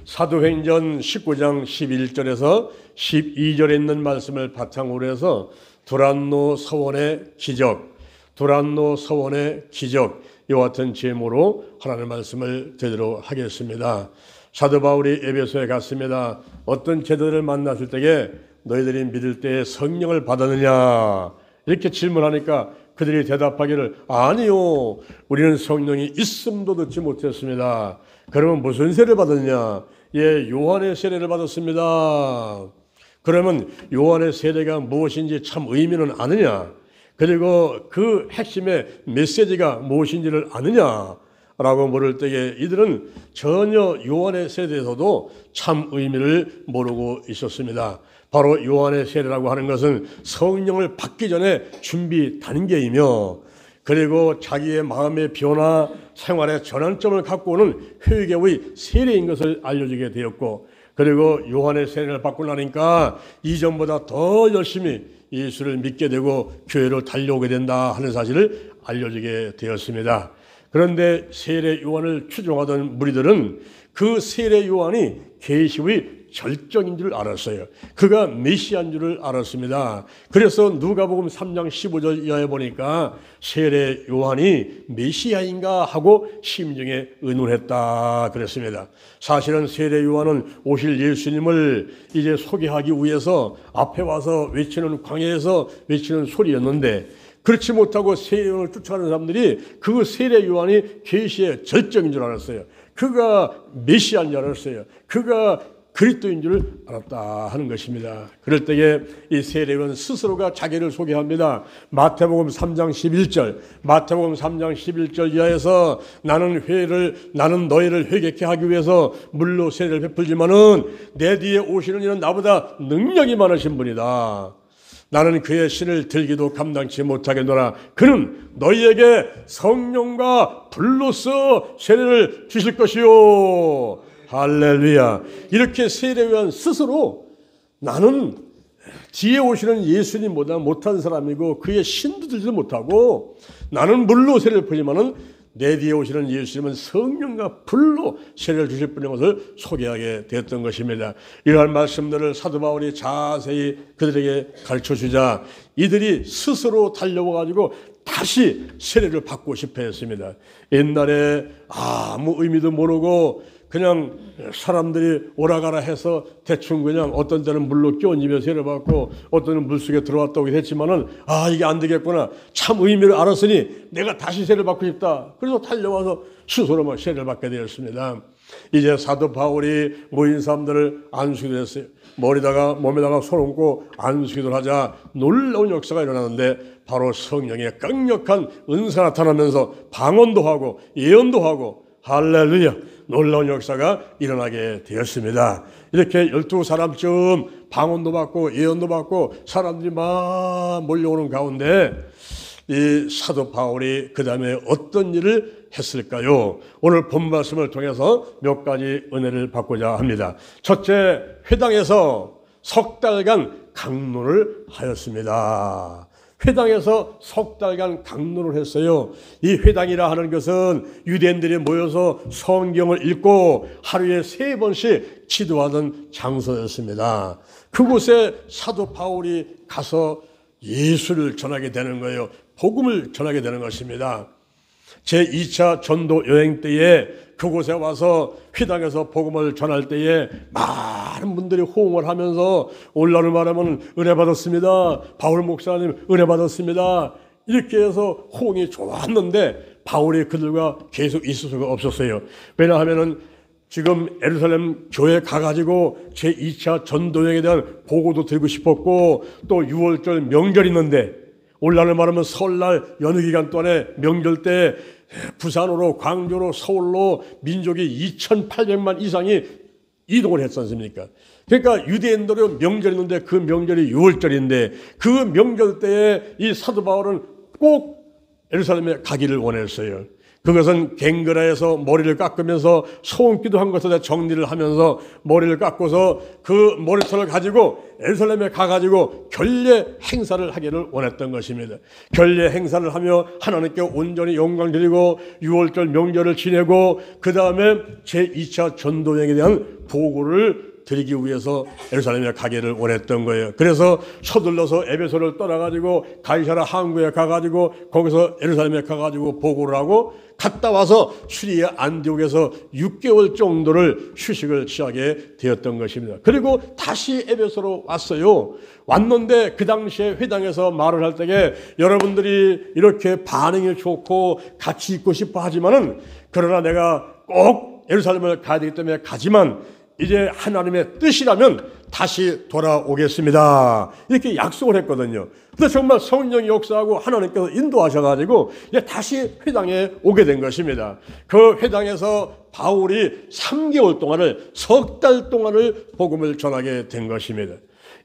사도행전 19장 11절에서 12절에 있는 말씀을 바탕으로 해서 두란노 서원의 기적, 두란노 서원의 기적, 이와 같은 제목으로 하나님의 말씀을 드리도록 하겠습니다. 사도 바울이 에베소에 갔습니다. 어떤 제자들을 만났을 때에 너희들이 믿을 때에 성령을 받았느냐 이렇게 질문하니까 그들이 대답하기를 아니요, 우리는 성령이 있음도 듣지 못했습니다. 그러면 무슨 세례를 받았냐? 예, 요한의 세례를 받았습니다. 그러면 요한의 세례가 무엇인지 참 의미는 아느냐? 그리고 그 핵심의 메시지가 무엇인지를 아느냐? 라고 물을 때에 이들은 전혀 요한의 세례에서도 참 의미를 모르고 있었습니다. 바로 요한의 세례라고 하는 것은 성령을 받기 전에 준비 단계이며, 그리고 자기의 마음의 변화, 생활의 전환점을 갖고 오는 회개의 세례인 것을 알려주게 되었고, 그리고 요한의 세례를 받고 나니까 이전보다 더 열심히 예수를 믿게 되고 교회로 달려오게 된다 하는 사실을 알려주게 되었습니다. 그런데 세례 요한을 추종하던 무리들은 그 세례 요한이 계시의 절정인 줄 알았어요. 그가 메시아인 줄을 알았습니다. 그래서 누가복음 3장 15절 이하에 보니까 세례 요한이 메시아인가 하고 심중에 의논했다 그랬습니다. 사실은 세례 요한은 오실 예수님을 이제 소개하기 위해서 앞에 와서 외치는, 광야에서 외치는 소리였는데, 그렇지 못하고 세례 요한을 쫓아가는 사람들이 그 세례 요한이 계시의 절정인 줄 알았어요. 그가 메시아인 줄 알았어요. 그가 그리스도인 줄 알았다 하는 것입니다. 그럴 때에 이 세례요한 스스로가 자기를 소개합니다. 마태복음 3장 11절, 마태복음 3장 11절 이하에서 나는 너희를 회개케 하기 위해서 물로 세례를 베풀지만은 내 뒤에 오시는 이는 나보다 능력이 많으신 분이다. 나는 그의 신을 들기도 감당치 못하겠노라. 그는 너희에게 성령과 불로써 세례를 주실 것이요. 할렐루야. 이렇게 세례요한 스스로 나는 뒤에 오시는 예수님보다 못한 사람이고 그의 신도 들지도 못하고 나는 물로 세례를 풀지만은 내 뒤에 오시는 예수님은 성령과 불로 세례를 주실 분인 것을 소개하게 되었던 것입니다. 이러한 말씀들을 사도 바울이 자세히 그들에게 가르쳐주자 이들이 스스로 달려와가지고 다시 세례를 받고 싶어 했습니다. 옛날에 아무 의미도 모르고 그냥 사람들이 오라가라 해서 대충 그냥 어떤 때는 물로 끼얹으며 세례를 받고 어떤 때는 물속에 들어왔다고 했지만은 이게 안 되겠구나. 참 의미를 알았으니 내가 다시 세례를 받고 싶다. 그래서 달려와서 스스로 막 세례를 받게 되었습니다. 이제 사도 바울이 모인 사람들을 안수기도 했어요. 몸에다가 손 얹고 안수기도를 하자 놀라운 역사가 일어나는데 바로 성령의 강력한 은사가 나타나면서 방언도 하고 예언도 하고 할렐루야, 놀라운 역사가 일어나게 되었습니다. 이렇게 12사람쯤 방언도 받고 예언도 받고 사람들이 막 몰려오는 가운데 이 사도 바울이 그 다음에 어떤 일을 했을까요? 오늘 본 말씀을 통해서 몇 가지 은혜를 받고자 합니다. 첫째, 회당에서 석 달간 강론을 하였습니다. 회당에서 석 달간 강론을 했어요. 이 회당이라 하는 것은 유대인들이 모여서 성경을 읽고 하루에 3번씩 기도하던 장소였습니다. 그곳에 사도 바울이 가서 예수를 전하게 되는 거예요. 복음을 전하게 되는 것입니다. 제2차 전도 여행 때에 그곳에 와서 회당에서 복음을 전할 때에 많은 분들이 호응을 하면서 올라를 말하면 은혜 받았습니다. 바울 목사님 은혜 받았습니다. 이렇게 해서 호응이 좋았는데 바울이 그들과 계속 있을 수가 없었어요. 왜냐하면 지금 예루살렘 교회에 가가지고 제2차 전도여행에 대한 보고도 드리고 싶었고 또 6월절 명절이 있는데 올라를 말하면 설날 연휴 기간 동안에 명절 때 부산으로 광주로 서울로 민족이 2,800만 이상이 이동을 했지 않습니까? 그러니까 유대인들은 명절이 있는데 그 명절이 6월절인데 그 명절 때에 이 사도 바울은 꼭 예루살렘에 가기를 원했어요. 그것은 갱그라에서 머리를 깎으면서 소원기도 한 것에 정리를 하면서 머리를 깎고서 그 머리털을 가지고 예루살렘에 가가지고 결례 행사를 하기를 원했던 것입니다. 결례 행사를 하며 하나님께 온전히 영광 드리고 6월절 명절을 지내고 그 다음에 제2차 전도여행에 대한 보고를 드리기 위해서 예루살렘에 가기를 원했던 거예요. 그래서 서둘러서 에베소를 떠나가지고 가이사랴 항구에 가가지고 거기서 예루살렘에 가가지고 보고를 하고 갔다 와서 수리아 안디옥에서 6개월 정도를 휴식을 취하게 되었던 것입니다. 그리고 다시 에베소로 왔어요. 왔는데 그 당시에 회당에서 말을 할 때에 여러분들이 이렇게 반응이 좋고 같이 있고 싶어 하지만은 그러나 내가 꼭 예루살렘을 가야 되기 때문에 가지만 이제 하나님의 뜻이라면 다시 돌아오겠습니다. 이렇게 약속을 했거든요. 근데 정말 성령이 역사하고 하나님께서 인도하셔가지고 이제 다시 회당에 오게 된 것입니다. 그 회당에서 바울이 3개월 동안을, 석 달 동안을 복음을 전하게 된 것입니다.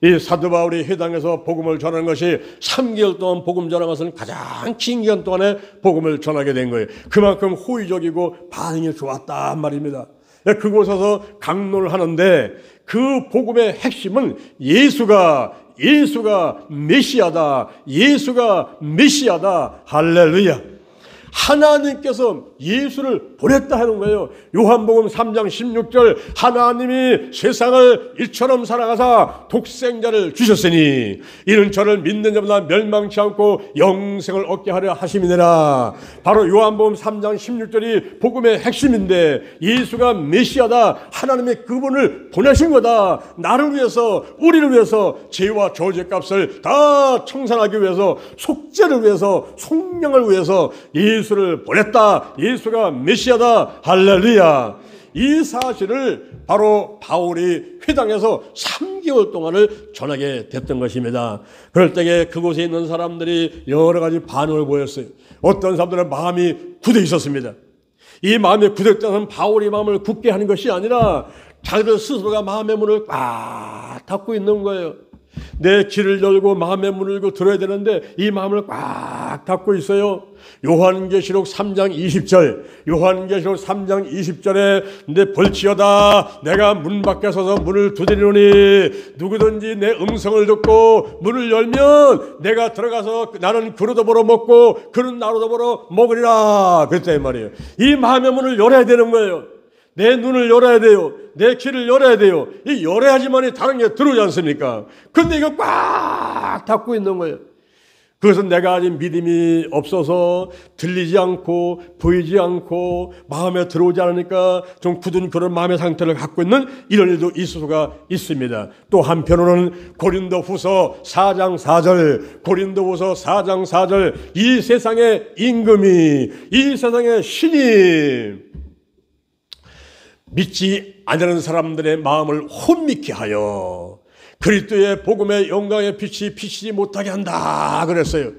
이 사도 바울이 회당에서 복음을 전하는 것이 3개월 동안 복음 전하는 것은 가장 긴 기간 동안에 복음을 전하게 된 거예요. 그만큼 호의적이고 반응이 좋았단 말입니다. 그곳에서 강론을 하는데 그 복음의 핵심은 예수가 메시아다. 예수가 메시아다. 할렐루야. 하나님께서 예수를 보냈다 하는 거예요. 요한복음 3장 16절 하나님이 세상을 이처럼 사랑하사 독생자를 주셨으니 이는 저를 믿는 자마다 멸망치 않고 영생을 얻게 하려 하심이니라. 바로 요한복음 3장 16절이 복음의 핵심인데 예수가 메시아다. 하나님의 그분을 보내신 거다. 나를 위해서, 우리를 위해서 죄와 저주값을 다 청산하기 위해서, 속죄를 위해서, 속량을 위해서 예수를 보냈다. 예수가 메시아다. 할렐루야. 이 사실을 바로 바울이 회당에서 3개월 동안을 전하게 됐던 것입니다. 그럴 때에 그곳에 있는 사람들이 여러 가지 반응을 보였어요. 어떤 사람들은 마음이 굳어 있었습니다. 이 마음이 굳었다는 바울이 마음을 굳게 하는 것이 아니라 자기들 스스로가 마음의 문을 꽉 닫고 있는 거예요. 내 귀를 열고 마음의 문을 열고 들어야 되는데 이 마음을 꽉 닫고 있어요. 요한계시록 3장 20절 요한계시록 3장 20절에 내 볼지어다 내가 문 밖에 서서 문을 두드리노니 누구든지 내 음성을 듣고 문을 열면 내가 들어가서 나는 그로도 벌어 먹고 그는 나로도 벌어 먹으리라 그랬다 이 말이에요. 이 마음의 문을 열어야 되는 거예요. 내 눈을 열어야 돼요. 내 귀를 열어야 돼요. 이 열어야지만이 다른 게 들어오지 않습니까? 근데 이거 꽉 닫고 있는 거예요. 그것은 내가 아직 믿음이 없어서 들리지 않고 보이지 않고 마음에 들어오지 않으니까 좀 굳은 그런 마음의 상태를 갖고 있는 이런 일도 있을 수가 있습니다. 또 한편으로는 고린도후서 4장 4절 고린도후서 4장 4절 이 세상의 임금이 이 세상의 신이 믿지 않는 사람들의 마음을 혼미케 하여 그리스도의 복음의 영광의 빛이 비치지 못하게 한다 그랬어요.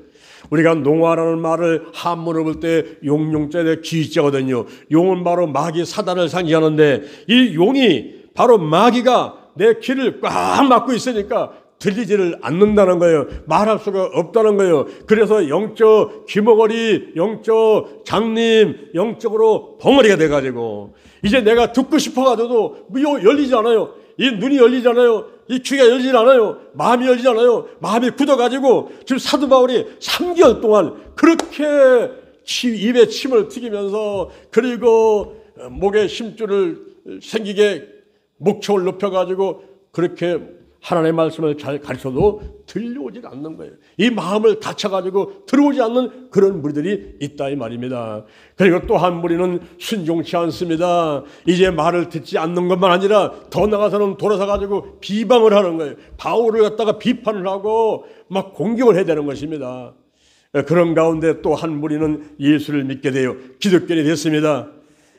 우리가 농화라는 말을 한문을 볼 때 용용자의 기자거든요. 용은 바로 마귀 사단을 상징하는데 이 용이 바로 마귀가 내 귀를 꽉 막고 있으니까 들리지를 않는다는 거예요. 말할 수가 없다는 거예요. 그래서 영적 귀머거리, 영적 장님, 영적으로 벙어리가 돼가지고 이제 내가 듣고 싶어가지고도 열리지 않아요. 이 눈이 열리지 않아요. 이 귀가 열리지 않아요. 마음이 열리지 않아요. 마음이 굳어가지고 지금 사도 바울이 3개월 동안 그렇게 입에 침을 튀기면서 그리고 목에 심줄을 생기게 목청을 높여가지고 그렇게 하나님의 말씀을 잘 가르쳐도 들려오지 않는 거예요. 이 마음을 닫혀가지고 들어오지 않는 그런 무리들이 있다 이 말입니다. 그리고 또 한 무리는 순종치 않습니다. 이제 말을 듣지 않는 것만 아니라 더 나가서는 돌아서가지고 비방을 하는 거예요. 바울을 갖다가 비판을 하고 막 공격을 해야 되는 것입니다. 그런 가운데 또 한 무리는 예수를 믿게 돼요. 기독교인이 됐습니다.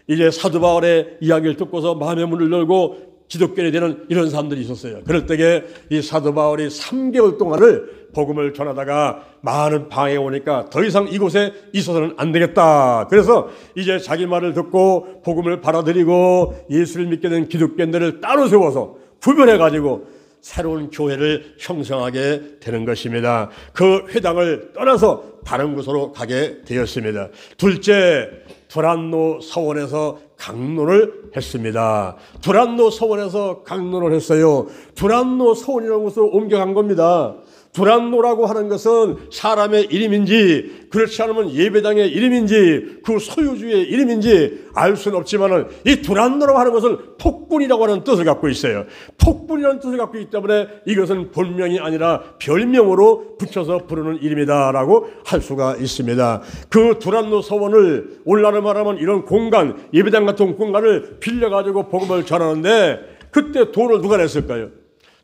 이제 사도 바울의 이야기를 듣고서 마음의 문을 열고 기독교인이 되는 이런 사람들이 있었어요. 그럴 때에 이 사도 바울이 3개월 동안을 복음을 전하다가 많은 방해가 오니까 더 이상 이곳에 있어서는 안 되겠다. 그래서 이제 자기 말을 듣고 복음을 받아들이고 예수를 믿게 된 기독교인들을 따로 세워서 구별해가지고 새로운 교회를 형성하게 되는 것입니다. 그 회당을 떠나서 다른 곳으로 가게 되었습니다. 둘째 두란노 서원에서 강론을 했습니다. 두란노 서원에서 강론을 했어요. 두란노 서원이라는 것을 옮겨간 겁니다. 두란노라고 하는 것은 사람의 이름인지 그렇지 않으면 예배당의 이름인지 그 소유주의 이름인지 알 수는 없지만 이 두란노라고 하는 것은 폭군이라고 하는 뜻을 갖고 있어요. 폭군이라는 뜻을 갖고 있기 때문에 이것은 본명이 아니라 별명으로 붙여서 부르는 이름이다라고 할 수가 있습니다. 그 두란노 서원을 오늘날로 말하면 이런 공간, 예배당 같은 공간을 빌려가지고 복음을 전하는데 그때 돈을 누가 냈을까요?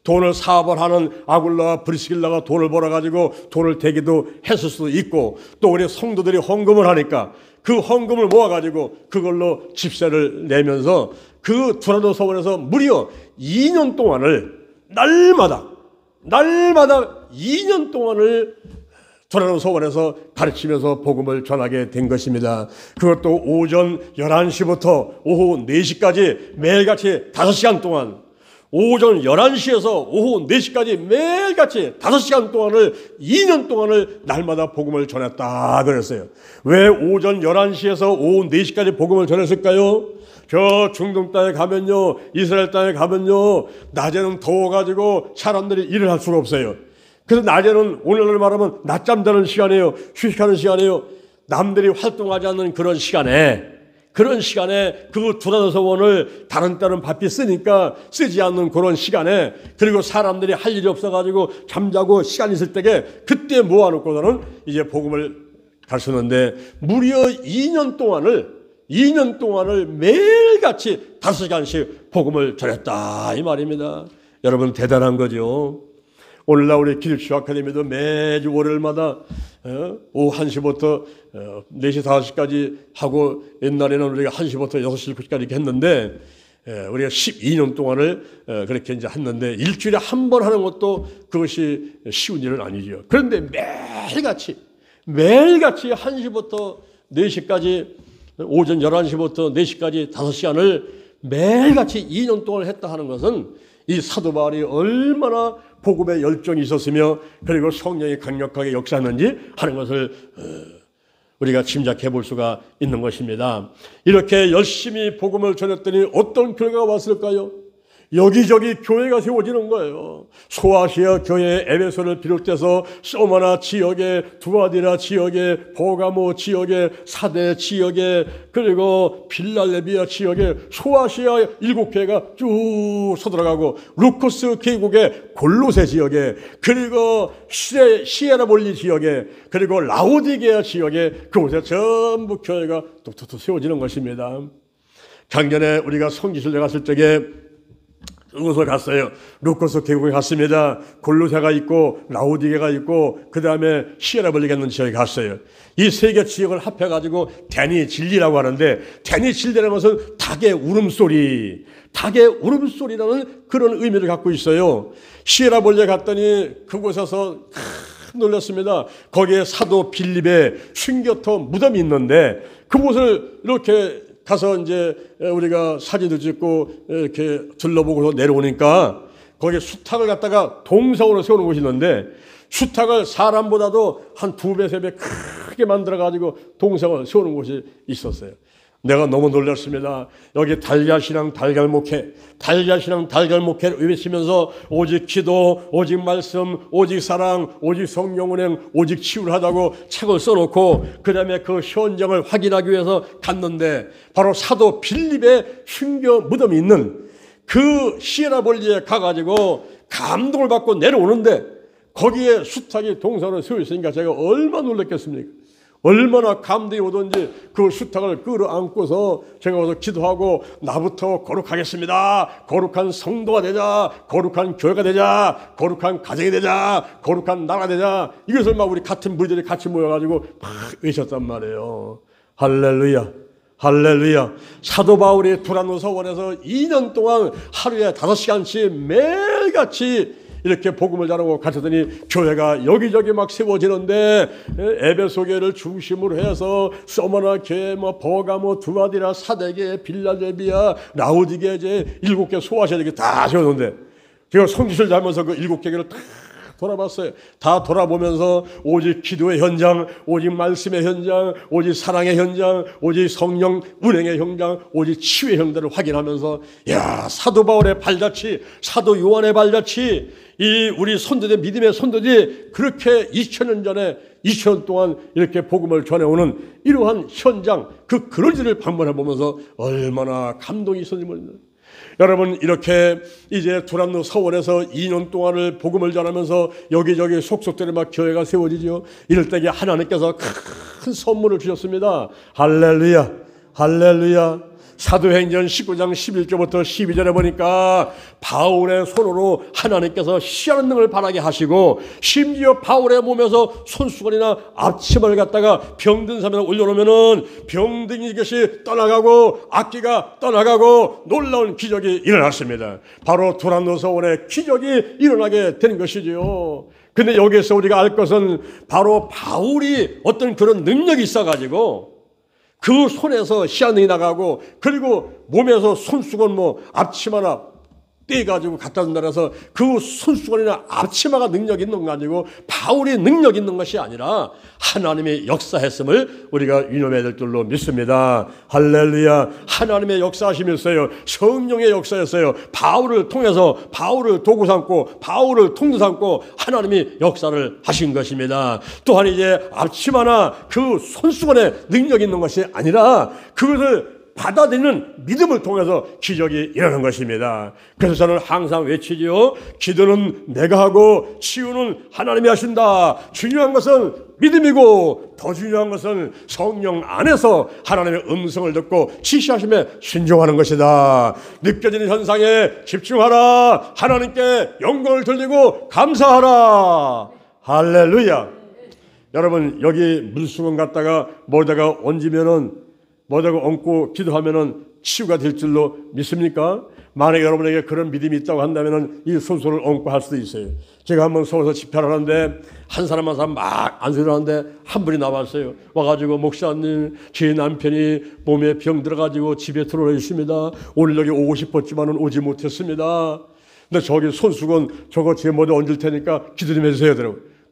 돈을 사업을 하는 아굴라와 브리스길라가 돈을 벌어가지고 돈을 대기도 했을 수도 있고 또 우리 성도들이 헌금을 하니까 그 헌금을 모아가지고 그걸로 집세를 내면서 그 두란노 서원에서 무려 2년 동안을 날마다 2년 동안을 두란노 서원에서 가르치면서 복음을 전하게 된 것입니다. 그것도 오전 11시부터 오후 4시까지 매일같이 5시간 동안 오전 11시에서 오후 4시까지 매일같이 5시간 동안을 2년 동안을 날마다 복음을 전했다 그랬어요. 왜 오전 11시에서 오후 4시까지 복음을 전했을까요? 저 중동 땅에 가면요, 이스라엘 땅에 가면요, 낮에는 더워가지고 사람들이 일을 할 수가 없어요. 그래서 낮에는 오늘날 말하면 낮잠 자는 시간이에요. 휴식하는 시간이에요. 남들이 활동하지 않는 그런 시간에 그 두란노 서원을 다른 때는 바삐 쓰니까 쓰지 않는 그런 시간에 그리고 사람들이 할 일이 없어가지고 잠자고 시간 있을 때에 그때 모아놓고서는 이제 복음을 가르쳤는데 무려 2년 동안을 매일같이 5시간씩 복음을 전했다 이 말입니다. 여러분 대단한 거죠. 오늘날 우리 기독교 아카데미도 매주 월요일마다 오후 1시부터 4시 5시까지 하고 옛날에는 우리가 1시부터 6시 7시까지 이렇게 했는데 우리가 12년 동안을 그렇게 이제 했는데 일주일에 한 번 하는 것도 그것이 쉬운 일은 아니죠. 그런데 매일같이 1시부터 4시까지 오전 11시부터 4시까지 5시간을 매일같이 2년 동안 했다 하는 것은 이 사도 바울이 얼마나 복음에 열정이 있었으며 그리고 성령이 강력하게 역사했는지 하는 것을 우리가 짐작해 볼 수가 있는 것입니다. 이렇게 열심히 복음을 전했더니 어떤 결과가 왔을까요? 여기저기 교회가 세워지는 거예요. 소아시아 교회 에베소를 비롯해서 소마나 지역에, 두아디라 지역에, 버가모 지역에, 사대 지역에, 그리고 빌랄레비아 지역에 소아시아 7교회가 쭉 서들어가고 루코스 계곡의 골로새 지역에, 그리고 시에라볼리 지역에, 그리고 라오디게아 지역에 그곳에 전부 교회가 뚝뚝뚝 세워지는 것입니다. 작년에 우리가 성지순례 갔을 적에 그곳을 갔어요. 루코스 계곡에 갔습니다. 골로새가 있고 라오디게가 있고 그 다음에 시에라볼리가 있는 지역에 갔어요. 이 세 개 지역을 합해가지고 데니 진리라고 하는데 데니 진리라는 것은 닭의 울음소리라는 그런 의미를 갖고 있어요. 시에라볼리에 갔더니 그곳에서 놀랐습니다. 거기에 사도 빌립의 殉교토 무덤이 있는데 그곳을 이렇게 가서 이제 우리가 사진도 찍고 이렇게 둘러보고서 내려오니까 거기에 수탉을 갖다가 동상으로 세우는 곳이 있는데 수탉을 사람보다도 한 2배, 3배 크게 만들어가지고 동상을 세우는 곳이 있었어요. 내가 너무 놀랐습니다. 여기 달걀신앙 달걀목회를 외치면서 오직 기도, 오직 말씀, 오직 사랑, 오직 성령운행, 오직 치유를 하자고 책을 써놓고 그 다음에 그 현장을 확인하기 위해서 갔는데 바로 사도 빌립의 殉교 무덤이 있는 그 시에라볼리에 가가지고 감동을 받고 내려오는데 거기에 수탉이 동상으로 세워 있으니까 제가 얼마나 놀랐겠습니까? 얼마나 감동이 오든지 그 수탉을 끌어안고서 제가 와서 기도하고 나부터 거룩하겠습니다. 거룩한 성도가 되자. 거룩한 교회가 되자. 거룩한 가정이 되자. 거룩한 나라가 되자. 이것을 막 우리 같은 무리들이 같이 모여가지고 막 외쳤단 말이에요. 할렐루야. 할렐루야. 사도 바울이 두란노 서원에서 2년 동안 하루에 5시간씩 매일같이 이렇게 복음을 전하고 가르쳤더니 교회가 여기저기 막 세워지는데 에베소 교회를 중심으로 해서 소마나 교회, 버가모, 두아디라, 사대계, 빌랄레비아, 라오디게 이제 7개 소아시아 이렇게 다 세웠는데 제가 성지순례 하면서 그 7개 교회를 다 돌아봤어요. 다 돌아보면서 오직 기도의 현장, 오직 말씀의 현장, 오직 사랑의 현장, 오직 성령 운행의 현장, 오직 치유의 현장을 확인하면서 야, 사도 바울의 발자취, 사도 요한의 발자취, 이 우리 선조들, 믿음의 선조들이 그렇게 2000년 전에 2000년 동안 이렇게 복음을 전해오는 이러한 현장, 그 그런지를 방문해 보면서 얼마나 감동이 있었는지. 여러분, 이렇게 이제 두란노 서원에서 2년 동안을 복음을 전하면서 여기저기 속속들이 막 교회가 세워지죠. 이럴 때에 하나님께서 큰 선물을 주셨습니다. 할렐루야, 할렐루야. 사도행전 19장 11절부터 12절에 보니까 바울의 손으로 하나님께서 희한한 능을 발하게 하시고, 심지어 바울의 몸에서 손수건이나 앞치마를 갖다가 병든 사람을 올려놓으면은 병든 이것이 떠나가고 악기가 떠나가고 놀라운 기적이 일어났습니다. 바로 두란노 서원의 기적이 일어나게 된 것이지요. 근데 여기에서 우리가 알 것은 바로 바울이 어떤 그런 능력이 있어가지고 그 손에서 희한능이 나가고, 그리고 몸에서 손수건 앞치마나 떼가지고 갖다 준다 해서 그 손수건이나 앞치마가 능력 있는 거 아니고 바울이 능력 있는 것이 아니라 하나님의 역사했음을 우리가 유념해야 될 줄로 믿습니다. 할렐루야. 하나님의 역사하심이 있어요. 성령의 역사였어요. 바울을 통해서 바울을 도구 삼고 바울을 통로 삼고 하나님이 역사를 하신 것입니다. 또한 이제 앞치마나 그 손수건에 능력 있는 것이 아니라 그것을 받아들이는 믿음을 통해서 기적이 일어나는 것입니다. 그래서 저는 항상 외치지요. 기도는 내가 하고 치유는 하나님이 하신다. 중요한 것은 믿음이고 더 중요한 것은 성령 안에서 하나님의 음성을 듣고 지시하심에 순종하는 것이다. 느껴지는 현상에 집중하라. 하나님께 영광을 돌리고 감사하라. 할렐루야. 여러분, 여기 물수건 갖다가 뭐다가 얹으면은 뭐다가 얹고 기도하면은 치유가 될 줄로 믿습니까? 만약에 여러분에게 그런 믿음이 있다고 한다면은 이 손수건을 얹고 할 수도 있어요. 제가 한번 서울에서 집회를 하는데 한 사람 한 사람 막 안수를 하는데 한 분이 나왔어요. 와가지고 목사님, 제 남편이 몸에 병 들어가지고 집에 들어와 있습니다. 오늘 여기 오고 싶었지만은 오지 못했습니다. 근데 저기 손수건 저거 제 머리에 얹을 테니까 기도 좀 해주세요.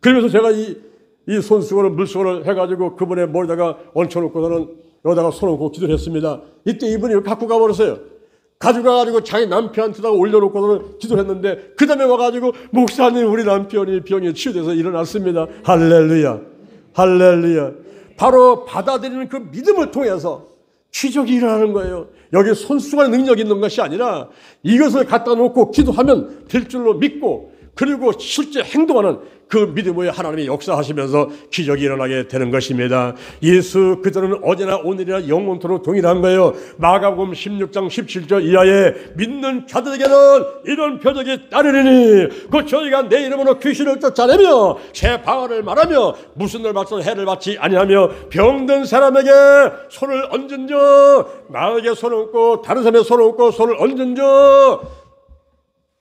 그러면서 제가 이 손수건을 물수건을 해가지고 그분의 머리다가 얹혀놓고서는 여기다가 손을 기도를 했습니다. 이때 이분이 갖고 가버렸어요. 가져가가지고 자기 남편한테다가 올려놓고는 기도를 했는데 그 다음에 와가지고 목사님, 우리 남편이 병에 치유돼서 일어났습니다. 할렐루야, 할렐루야. 바로 받아들이는 그 믿음을 통해서 기적이 일어나는 거예요. 여기 손수건의 능력이 있는 것이 아니라 이것을 갖다 놓고 기도하면 될 줄로 믿고, 그리고 실제 행동하는 그 믿음의 하나님이 역사하시면서 기적이 일어나게 되는 것입니다. 예수 그들은 어제나 오늘이나 영원토록 동일한 거예요. 마가복음 16장 17절 이하에 믿는 자들에게는 이런 표적이 따르리니 그 저희가 내 이름으로 귀신을 쫓아내며 새 방언을 말하며 무슨 일 받쳐도 해를 받지 아니하며 병든 사람에게 손을 얹은 적, 나에게 손을 얹고 다른 사람에게 손을 얹고 손을 얹은 적,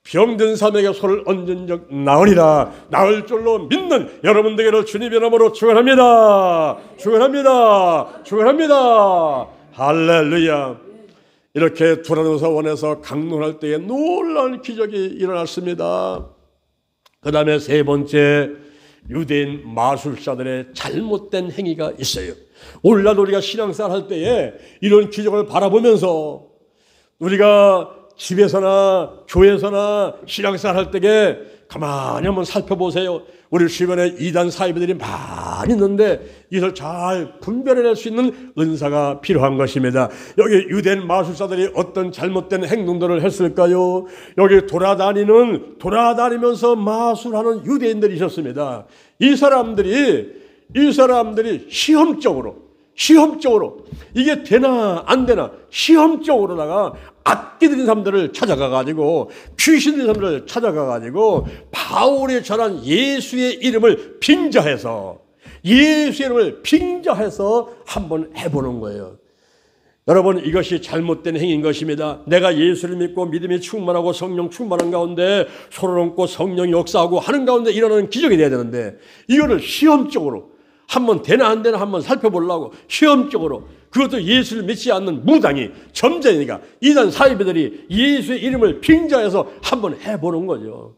병든 사람에게 손을 얹은 적 나으리라. 나을 줄로 믿는 여러분들에게를 주님의 이름으로 축원합니다. 축원합니다. 축원합니다. 할렐루야. 이렇게 두란노 서원에서 강론할 때에 놀라운 기적이 일어났습니다. 그 다음에 세 번째, 유대인 마술사들의 잘못된 행위가 있어요. 오늘날 우리가 신앙생활 할 때에 이런 기적을 바라보면서 우리가 집에서나 교회에서나 신앙생활 할 때에 가만히 한번 살펴보세요. 우리 주변에 이단 사이비들이 많이 있는데 이것을 잘 분별해낼 수 있는 은사가 필요한 것입니다. 여기 유대인 마술사들이 어떤 잘못된 행동들을 했을까요? 여기 돌아다니면서 마술하는 유대인들이 있었습니다. 이 사람들이 시험적으로 이게 되나 안 되나 시험적으로다가 악기 들인 사람들을 찾아가가지고 귀신 들인 사람들을 찾아가가지고 바울이 전한 예수의 이름을 빙자해서 한번 해보는 거예요. 여러분, 이것이 잘못된 행위인 것입니다. 내가 예수를 믿고 믿음이 충만하고 성령 충만한 가운데 손을 얹고 성령이 역사하고 하는 가운데 일어나는 기적이 돼야 되는데 이거를 시험적으로 한번 되나 안 되나 한번 살펴보려고 시험적으로, 그것도 예수를 믿지 않는 무당이 점쟁이가 이단 사이비들이 예수의 이름을 빙자해서 한번 해보는 거죠.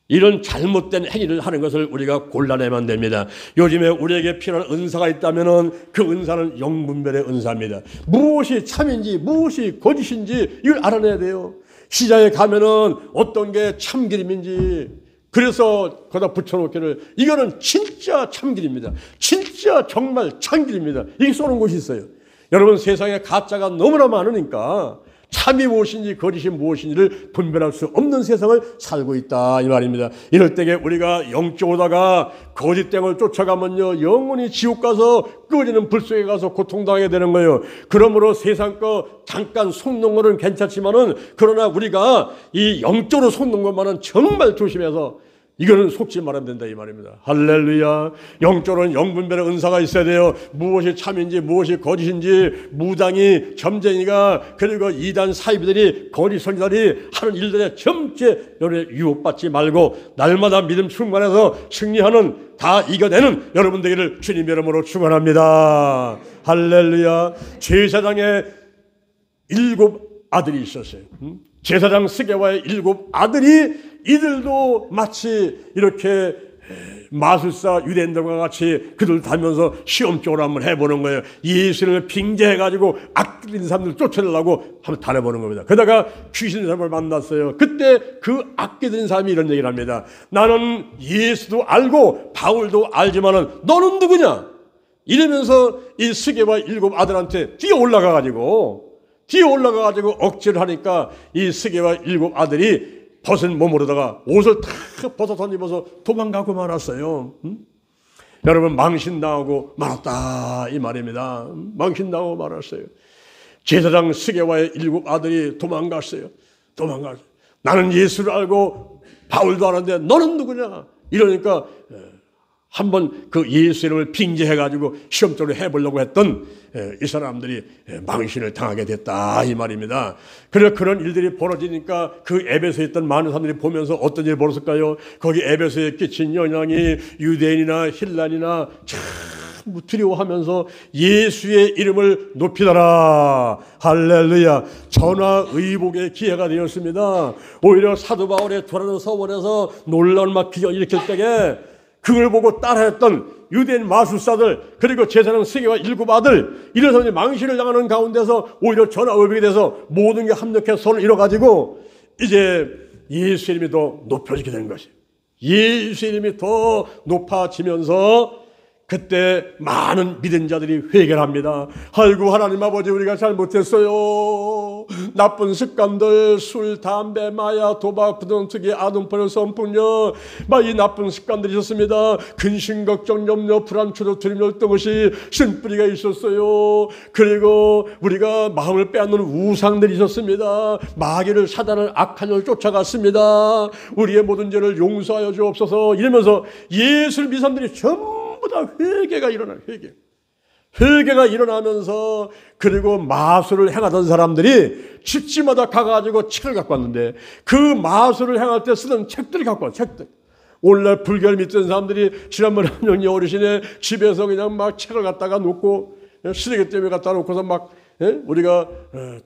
이런 잘못된 행위를 하는 것을 우리가 골라내면 됩니다. 요즘에 우리에게 필요한 은사가 있다면 그 은사는 영분별의 은사입니다. 무엇이 참인지 무엇이 거짓인지 이걸 알아내야 돼요. 시장에 가면은 어떤 게 참기름인지 그래서 거기다 붙여놓기를 이거는 진짜 참기름입니다. 진짜 정말 참기름입니다. 이게 쏘는 곳이 있어요. 여러분 세상에 가짜가 너무나 많으니까 참이 무엇인지 거짓이 무엇인지를 분별할 수 없는 세상을 살고 있다 이 말입니다. 이럴 때에 우리가 영적으로다가 거짓됨을 쫓아가면요 영원히 지옥 가서 끄지는 불 속에 가서 고통당하게 되는 거예요. 그러므로 세상 거 잠깐 속는 거는 괜찮지만은 그러나 우리가 이 영적으로 속는 것만은 정말 조심해서 이거는 속지 말아야 된다 이 말입니다. 할렐루야. 영적으로는 영분별의 은사가 있어야 돼요. 무엇이 참인지 무엇이 거짓인지 무당이 점쟁이가 그리고 이단 사이비들이 거짓 선지자들이 하는 일들에 점체 유혹받지 말고 날마다 믿음 충만해서 승리하는 다 이겨내는 여러분 되기를 주님 이름으로 축원합니다. 할렐루야. 제사장의 7 아들이 있었어요. 제사장 스게와의 7 아들이 이들도 마치 이렇게 마술사 유대인들과 같이 그들 다니면서 시험적으로 한번 해보는 거예요. 예수님을 빙자해가지고 악들인 사람들 쫓아내려고 한번 다녀보는 겁니다. 그러다가 귀신 사람을 만났어요. 그때 그 악기들인 사람이 이런 얘기를 합니다. 나는 예수도 알고 바울도 알지만은 너는 누구냐? 이러면서 이 스게와 7 아들한테 뒤에 올라가가지고 억지를 하니까 이 스게와 7 아들이 벗은 몸으로다가 옷을 탁 벗어 던지면서 도망가고 말았어요. 여러분 망신당하고 말았다 이 말입니다. 망신당하고 말았어요. 제사장 스게와의 7 아들이 도망갔어요. 나는 예수를 알고 바울도 아는데 너는 누구냐? 이러니까 한번 그 예수 이름을 빙자해가지고 시험적으로 해보려고 했던 이 사람들이 망신을 당하게 됐다 이 말입니다. 그래서 그런 일들이 벌어지니까 그 에베소에 있던 많은 사람들이 보면서 어떤 일이 벌어졌을까요? 거기 에베소에 끼친 영향이 유대인이나 힐란이나 참 두려워하면서 예수의 이름을 높이더라. 할렐루야. 전화의복의 기회가 되었습니다. 오히려 사도 바울의 돌아가는 서원에서 놀라운 막 기적을 일으킬 때에 그걸 보고 따라했던 유대인 마술사들 그리고 제사장 스게와 7 아들 이런 사람들이 망신을 당하는 가운데서 오히려 전화의복이 돼서 모든 게 합력해서 손을 이뤄가지고 이제 예수 이름이 더 높여지게 되는 것이에요. 예수 이름이 더 높아지면서 그때 많은 믿은 자들이 회개를 합니다. 아이고 하나님 아버지 우리가 잘못했어요. 나쁜 습관들 술, 담배, 마약, 도박, 부정투기, 아동포를 성폭력 막 이 나쁜 습관들이 있었습니다. 근심, 걱정, 염려, 불안, 초조, 두려움, 어떤 것이 신뿌리가 있었어요. 그리고 우리가 마음을 빼앗는 우상들이 있었습니다. 마귀를 사단을 악한 을 쫓아갔습니다. 우리의 모든 죄를 용서하여 주옵소서 이러면서 예수를 믿는 사람들이 전부 다 회개가 일어나요. 회개가 일어나면서 그리고 마술을 행하던 사람들이 집집마다 가가지고 책을 갖고 왔는데 그 마술을 행할 때 쓰던 책들을 갖고 왔어요. 책들. 오늘날 불교를 믿던 사람들이 지난번에 한영리 어르신의 집에서 그냥 막 책을 갖다가 놓고 쓰레기통에 갖다 놓고서 막 우리가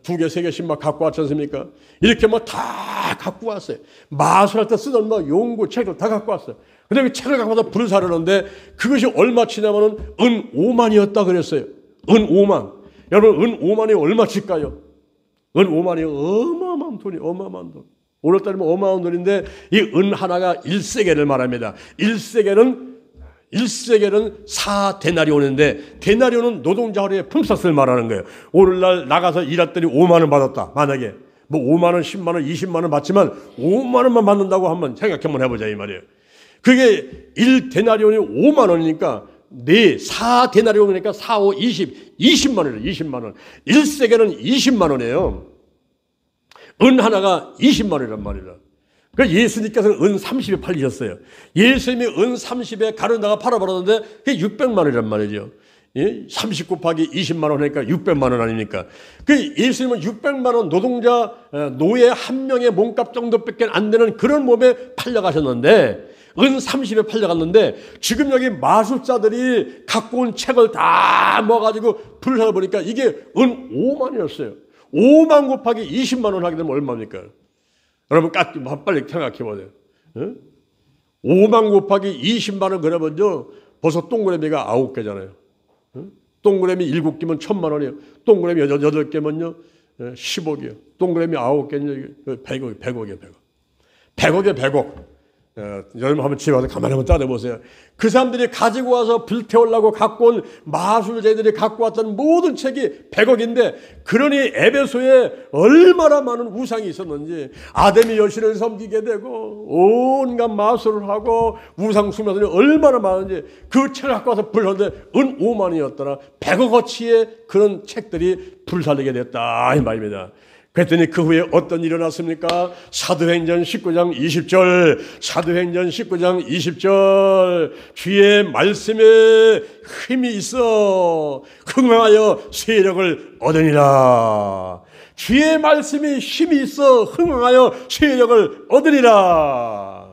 2개, 3개씩 막 갖고 왔지 않습니까? 이렇게 뭐 다 갖고 왔어요. 마술할 때 쓰던 뭐 용구, 책을 다 갖고 왔어요. 근데 그 책을 갖고 와서 불을 사려는데 그것이 얼마치냐면은 은 5만이었다 그랬어요. 은 5만. 여러분 은 5만이 얼마치일까요? 은 5만이 어마어마한 돈이 어마어마한 돈. 오늘 따르면 어마어마한 돈인데 이 은 하나가 1세겔을 말합니다. 1세겔은 4데나리온인데 데나리온은 노동자 하루에 품삯을 말하는 거예요. 오늘날 나가서 일했더니 5만 원 받았다. 만약에 뭐 5만 원, 10만 원, 20만 원 받지만 5만 원만 받는다고 한번 생각해 한번 해보자 이 말이에요. 그게 1데나리온이 5만 원이니까 4데나리온이니까 4, 5, 20만 원이에요. 20만 원. 1세겔은 20만 원이에요. 은 하나가 20만 원이란 말이라. 그러니까 예수님께서는 은 30에 팔리셨어요. 예수님이 은 30에 가려다가 팔아버렸는데 그게 600만 원이란 말이죠. 30 곱하기 20만 원 하니까 600만 원 아닙니까? 그 예수님은 600만 원 노동자 노예 한 명의 몸값 정도밖에 안 되는 그런 몸에 팔려가셨는데 은 30에 팔려갔는데 지금 여기 마술사들이 갖고 온 책을 다 모아가지고 불을 사보니까 이게 은 5만이었어요. 5만 곱하기 20만 원 하게 되면 얼마입니까? 여러분 빨리 생각해 보세요. 5만 곱하기 20만원 그러면요 벌써 동그라미가 9개잖아요. 동그라미 7개면 1,000만원이에요. 동그라미 8개면요 10억이에요. 동그라미 9개는 100억이에요. 100억이에요. 100억. 여러분 한번 집에 와서 가만히 한번 따져보세요. 그 사람들이 가지고 와서 불태우려고 갖고 온 마술제들이 갖고 왔던 모든 책이 100억인데, 그러니 에베소에 얼마나 많은 우상이 있었는지, 아데미 여신을 섬기게 되고 온갖 마술을 하고 우상 숭배들이 얼마나 많은지 그 책을 갖고 와서 불살는데 은 5만이었더라 100억어치의 그런 책들이 불살리게 됐다 이 말입니다. 그랬더니 그 후에 어떤 일이 일어났습니까? 사도행전 19장 20절, 사도행전 19장 20절, 주의 말씀에 힘이 있어 흥황하여 세력을 얻으니라. 주의 말씀에 힘이 있어 흥황하여 세력을 얻으니라.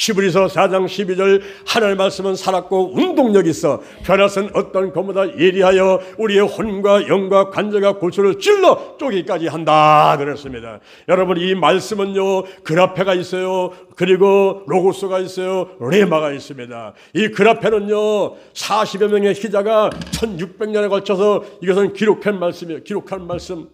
히브리서 4장 12절, 하나님의 말씀은 살았고 운동력이 있어 변화선 어떤 것보다 예리하여 우리의 혼과 영과 관절과 골수를 찔러 쪼개기까지 한다 그랬습니다. 여러분, 이 말씀은요 그라페가 있어요. 그리고 로고스가 있어요. 레마가 있습니다. 이 그라페는요 40여 명의 희자가 1600년에 걸쳐서 이것은 기록한 말씀이에요. 기록한 말씀.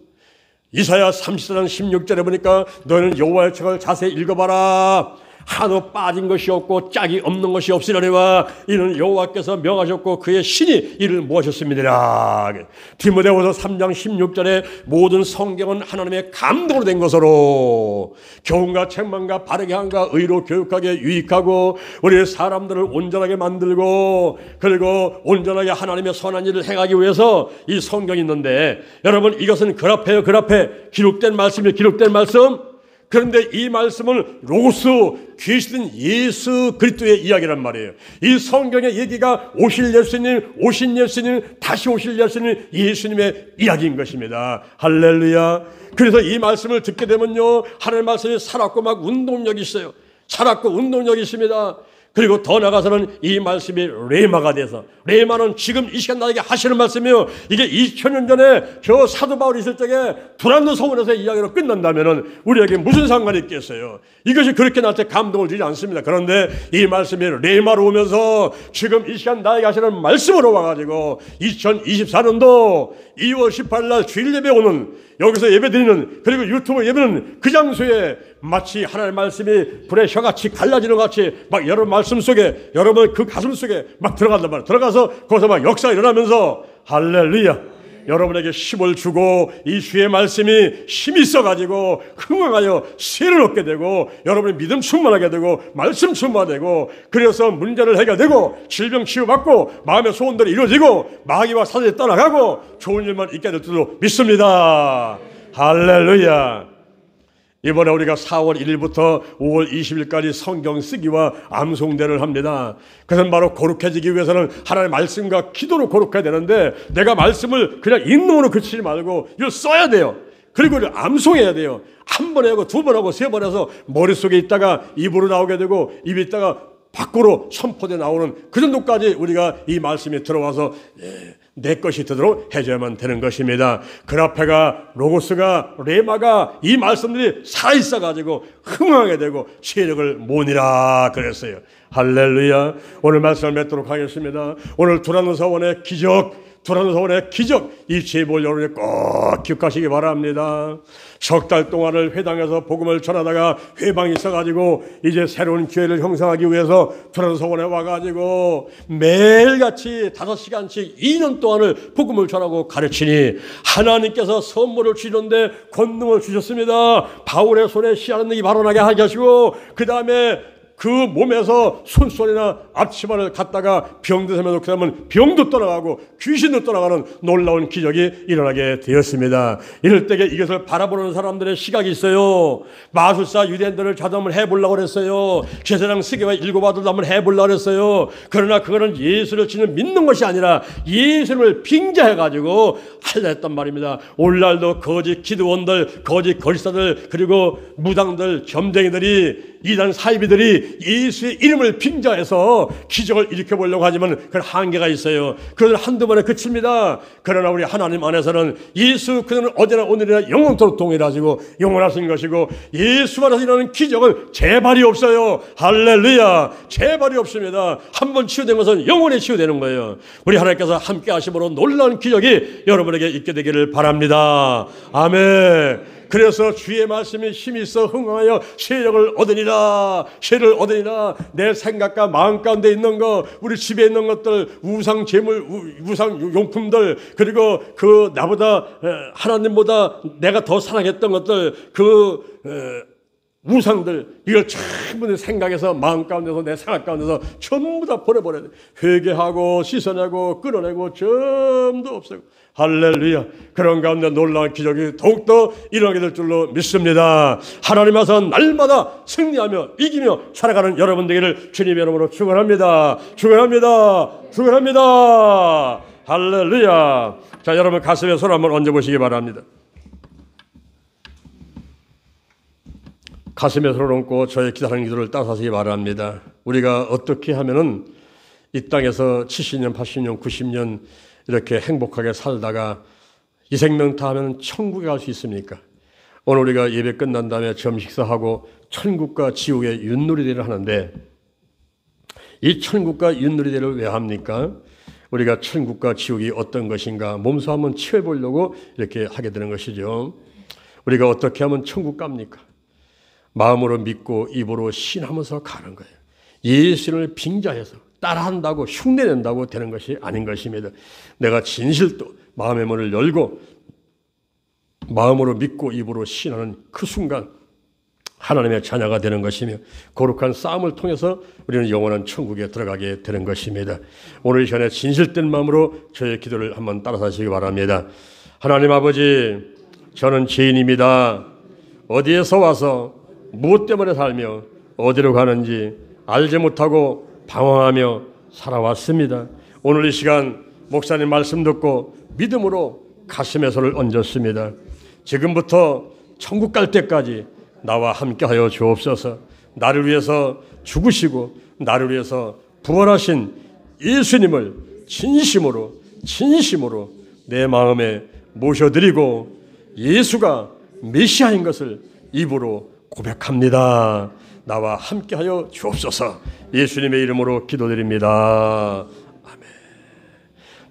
이사야 34장 16절에 보니까 너는 여호와의 책을 자세히 읽어봐라. 하나도 빠진 것이 없고 짝이 없는 것이 없으려니와 이는 여호와께서 명하셨고 그의 신이 이를 모하셨습니다. 디모데후서 3장 16절에 모든 성경은 하나님의 감동으로 된 것으로 교훈과 책망과 바르게 함과 의로 교육하게 유익하고 우리 사람들을 온전하게 만들고 그리고 온전하게 하나님의 선한 일을 행하기 위해서 이 성경이 있는데, 여러분 이것은 그라페요. 그라페 기록된 말씀이에요. 기록된 말씀. 그런데 이 말씀은 로고스, 계시된 예수 그리스도의 이야기란 말이에요. 이 성경의 얘기가 오실 예수님, 오신 예수님, 다시 오실 예수님, 예수님의 이야기인 것입니다. 할렐루야. 그래서 이 말씀을 듣게 되면요 하나님의 말씀이 살았고 막 운동력이 있어요. 살았고 운동력이 있습니다. 그리고 더 나아가서는 이 말씀이 레마가 돼서, 레마는 지금 이 시간 나에게 하시는 말씀이에요. 이게 2000년 전에 저 사도 바울이 있을 적에 두란노 서원에서의 이야기로 끝난다면 우리에게 무슨 상관이 있겠어요. 이것이 그렇게 나한테 감동을 주지 않습니다. 그런데 이 말씀이 레마로 오면서 지금 이 시간 나에게 하시는 말씀으로 와가지고 2024년도 2월 18일 날 주일 예배 오는, 여기서 예배 드리는, 그리고 유튜브 예배는 그 장소에 마치 하나님의 말씀이 불의 혀같이 갈라지는 것 같이 막 여러분 말씀 속에, 여러분 그 가슴 속에 막 들어간단 말이에요. 들어가서 거기서 막 역사가 일어나면서 할렐루야, 여러분에게 힘을 주고 이 주의 말씀이 힘이 있어가지고 흥황하여 세를 얻게 되고 여러분의 믿음 충만하게 되고 말씀 충만되고, 그래서 문제를 해결되고 질병 치유받고 마음의 소원들이 이루어지고 마귀와 사단이 떠나가고 좋은 일만 있게 될 줄로 믿습니다. 할렐루야. 이번에 우리가 4월 1일부터 5월 20일까지 성경 쓰기와 암송대를 합니다. 그것은 바로 거룩해지기 위해서는 하나님의 말씀과 기도로 거룩해야 되는데, 내가 말씀을 그냥 읽는으로 그치지 말고 이걸 써야 돼요. 그리고 이걸 암송해야 돼요. 한 번 하고 두 번 하고 세 번 해서 머릿속에 있다가 입으로 나오게 되고 입에 있다가 밖으로 선포돼 나오는 그 정도까지 우리가 이 말씀이 들어와서 내 것이 되도록 해줘야만 되는 것입니다. 그라페가, 로고스가, 레마가 이 말씀들이 살아있어가지고 흥하게 되고 세력을 모으니라 그랬어요. 할렐루야. 오늘 말씀을 맺도록 하겠습니다. 오늘 두란노 서원의 기적, 두란노 서원의 기적, 이 제보를 여러분이 꼭 기억하시기 바랍니다. 석 달 동안을 회당에서 복음을 전하다가 회방이 있어가지고 이제 새로운 교회를 형성하기 위해서 두란노 서원에 와가지고 매일같이 5시간씩 2년 동안을 복음을 전하고 가르치니 하나님께서 선물을 주시는데 권능을 주셨습니다. 바울의 손에 씨앗는 이 발언하게 하시고, 그 다음에 그 몸에서 손소리나 앞치마를 갖다가 병드세면 그 다음은 병도 떠나가고 귀신도 떠나가는 놀라운 기적이 일어나게 되었습니다. 이럴 때에 이것을 바라보는 사람들의 시각이 있어요. 마술사 유대인들을 자담을 해보려고 그랬어요. 제사장 스게와 일곱 아들도 한번 해보려고 그랬어요. 그러나 그거는 예수를 지는 믿는 것이 아니라 예수님을 빙자해가지고 하려 했단 말입니다. 오늘날도 거짓 기도원들, 거짓 거리사들, 그리고 무당들, 점쟁이들이, 이단 사이비들이 사람들이 예수의 이름을 빙자해서 기적을 일으켜보려고 하지만 그건 한계가 있어요. 그건 한두 번에 그칩니다. 그러나 우리 하나님 안에서는 예수 그는 어제나 오늘이나 영원토록 동일하시고 영원하신 것이고 예수만 하시는 기적은 재발이 없어요. 할렐루야. 재발이 없습니다. 한번 치유된 것은 영원히 치유되는 거예요. 우리 하나님께서 함께 하심으로 놀라운 기적이 여러분에게 있게 되기를 바랍니다. 아멘. 그래서 주의 말씀이 힘이 있어 흥하여 세력을 얻으니라. 세를 얻으니라. 내 생각과 마음 가운데 있는 것, 우리 집에 있는 것들, 우상 재물, 우상 용품들, 그리고 그 나보다 하나님보다 내가 더 사랑했던 것들, 우상들, 이걸 전부 생각해서 마음 가운데서 내 생각 가운데서 전부 다 버려버려야 돼. 회개하고 씻어내고 끌어내고 전부 없애고. 할렐루야. 그런 가운데 놀라운 기적이 더욱더 일어나게 될 줄로 믿습니다. 하나님 앞에서 날마다 승리하며 이기며 살아가는 여러분 되기를 주님의 이름으로 축원합니다. 축원합니다. 축원합니다. 할렐루야. 자, 여러분 가슴에 손 한번 얹어보시기 바랍니다. 가슴에 손을 얹고 저의 기도하는 기도를 따라하시기 바랍니다. 우리가 어떻게 하면은 이 땅에서 70년, 80년, 90년 이렇게 행복하게 살다가 이 생명 다 하면 천국에 갈 수 있습니까? 오늘 우리가 예배 끝난 다음에 점 식사하고 천국과 지옥의 윷놀이대를 하는데 이 천국과 윷놀이대를 왜 합니까? 우리가 천국과 지옥이 어떤 것인가 몸소 한번 치워보려고 이렇게 하게 되는 것이죠. 우리가 어떻게 하면 천국 갑니까? 마음으로 믿고 입으로 신하면서 가는 거예요. 예수를 빙자해서 따라한다고 흉내낸다고 되는 것이 아닌 것입니다. 내가 진실도 마음의 문을 열고 마음으로 믿고 입으로 신하는 그 순간 하나님의 자녀가 되는 것이며 거룩한 싸움을 통해서 우리는 영원한 천국에 들어가게 되는 것입니다. 오늘 이 시간에 진실된 마음으로 저의 기도를 한번 따라하시기 바랍니다. 하나님 아버지, 저는 죄인입니다. 어디에서 와서 무엇 때문에 살며 어디로 가는지 알지 못하고 방황하며 살아왔습니다. 오늘 이 시간 목사님 말씀 듣고 믿음으로 가슴에 손을 얹었습니다. 지금부터 천국 갈 때까지 나와 함께하여 주옵소서. 나를 위해서 죽으시고 나를 위해서 부활하신 예수님을 진심으로 내 마음에 모셔드리고 예수가 메시아인 것을 입으로 고백합니다. 나와 함께하여 주옵소서. 예수님의 이름으로 기도드립니다. 아멘.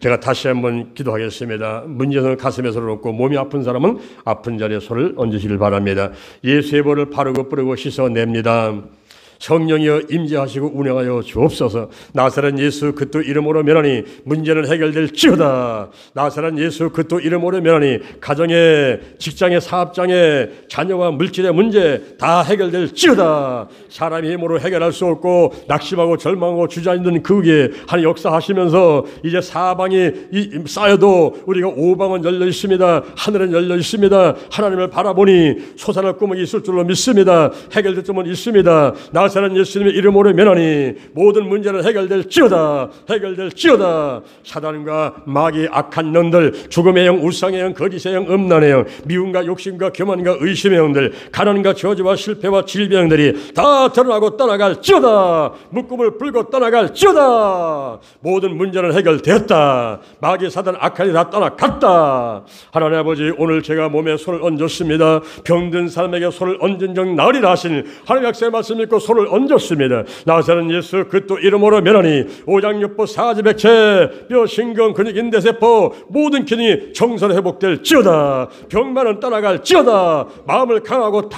제가 다시 한번 기도하겠습니다. 문제는 가슴에 손을 얹고 몸이 아픈 사람은 아픈 자리에 손을 얹으시길 바랍니다. 예수의 벌을 바르고 뿌리고 씻어냅니다. 성령이여 임재하시고 운행하여 주옵소서. 나사렛 예수 그리스도 이름으로 면하니 문제는 해결될지어다. 나사렛 예수 그리스도 이름으로 면하니 가정에, 직장에, 사업장에, 자녀와 물질의 문제 다 해결될지어다. 사람의 힘으로 해결할 수 없고 낙심하고 절망하고 주저앉는 그 위에 하나님 역사하시면서 이제 사방이 쌓여도 우리가 오방은 열려 있습니다. 하늘은 열려 있습니다. 하나님을 바라보니 솟아날 구멍이 있을 줄로 믿습니다. 해결될 점은 있습니다. 나사렛 예수님의 이름으로 면하니 모든 문제는 해결될지어다. 해결될지어다. 사단과 마귀 악한 영들, 죽음의 영, 우상의 영, 거짓의 영, 음란의 영, 미움과 욕심과 교만과 의심의 영들, 가난과 저주와 실패와 질병들이 다 드러나고 떠나갈지어다. 묶음을 풀고 떠나갈지어다. 모든 문제는 해결되었다. 마귀 사단 악한이 다 떠나갔다. 하나님 아버지, 오늘 제가 몸에 손을 얹었습니다. 병든 사람에게 손을 얹은 적 나으리라 하신 하나님 약속의 말씀 믿고 손을 얹었습니다. 나사렛 예수 그리스도 이름으로 면하니 오장육부 사지백체 뼈 신경 근육 인대세포 모든 기능이 정상 회복될지어다. 병만은 떠나갈지어다. 마음을 강하고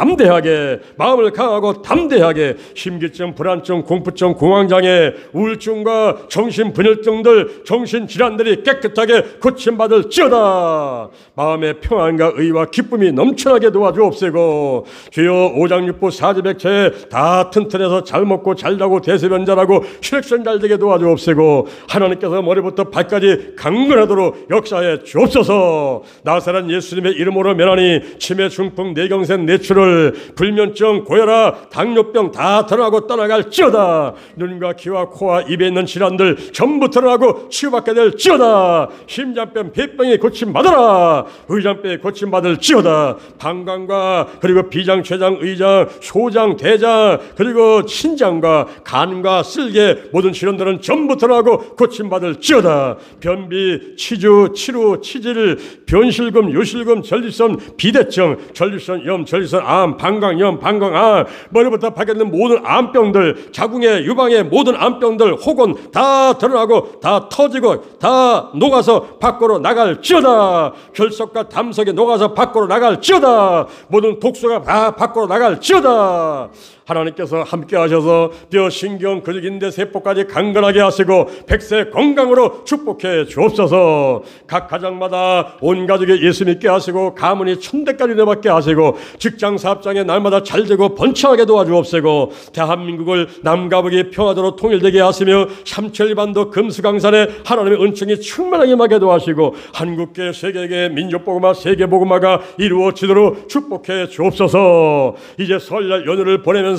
담대하게 심기증, 불안증, 공포증, 공황장애, 우울증과 정신분열증들, 정신질환들이 깨끗하게 고침받을지어다. 마음의 평안과 의와 기쁨이 넘쳐나게 도와주옵시고 주여 오장육부 사지백체 다 튼튼해서 잘 먹고 잘 자고 대소변 잘하고 혈액순환 잘 되게 도와주옵시고 하나님께서 머리부터 발까지 강건하도록 역사해 주옵소서. 나사렛 예수님의 이름으로 면하니 치매, 중풍, 뇌경색, 뇌출혈, 불면증, 고혈압, 당뇨병 다 드러나고 떠나갈지어다. 눈과 귀와 코와 입에 있는 질환들 전부 드러나고 치유받게 될지어다. 심장병, 폐병이 고침받아라. 의장병이 고침받을지어다. 방광과 그리고 비장, 췌장, 의장, 소장, 대장 그리고 그리고 신장과 간과 쓸개 모든 질환들은 전부 드러나고 고침받을지어다. 변비, 치주, 치루, 치질, 변실금, 요실금, 전립선, 비대증, 전립선염, 전립선암, 방광염, 방광암, 머리부터 발견된 모든 암병들, 자궁의 유방의 모든 암병들, 혹은 다 드러나고 다 터지고 다 녹아서 밖으로 나갈지어다. 결석과 담석이 녹아서 밖으로 나갈지어다. 모든 독소가 다 밖으로 나갈지어다. 하나님께서 함께 하셔서 뼈, 신경, 근육, 인대, 세포까지 강건하게 하시고 백세 건강으로 축복해 주옵소서. 각 가정마다 온 가족이 예수 믿게 하시고 가문이 천대까지 내받게 하시고 직장 사업장에 날마다 잘 되고 번창하게 도와주옵시고 대한민국을 남과 북이 평화도로 통일되게 하시며 삼천리반도 금수강산에 하나님의 은총이 충만하게 임하게 도와주시고 한국계, 세계계, 민족복음화, 세계복음화가 이루어지도록 축복해 주옵소서. 이제 설날 연휴를 보내면서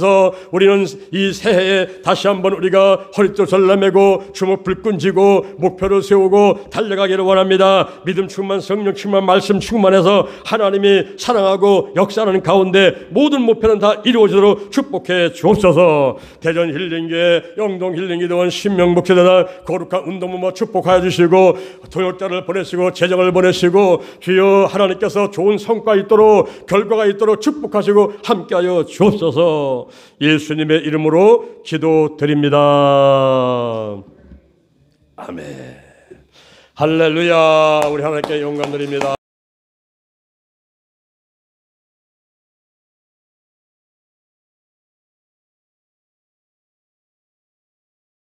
우리는 이 새해에 다시 한번 우리가 허리띠 절라매고 주먹 불끈 쥐고 목표를 세우고 달려가기를 원합니다. 믿음 충만, 성령 충만, 말씀 충만해서 하나님이 사랑하고 역사하는 가운데 모든 목표는 다 이루어지도록 축복해 주옵소서. 대전 힐링교회, 영동 힐링기도원, 신명목회대단 거룩한 운동부모 축복하여 주시고 도역자를 보내시고 재정을 보내시고 주여 하나님께서 좋은 성과 있도록 결과가 있도록 축복하시고 함께하여 주옵소서. 예수님의 이름으로 기도드립니다. 아멘. 할렐루야. 우리 하나님께 영광 드립니다.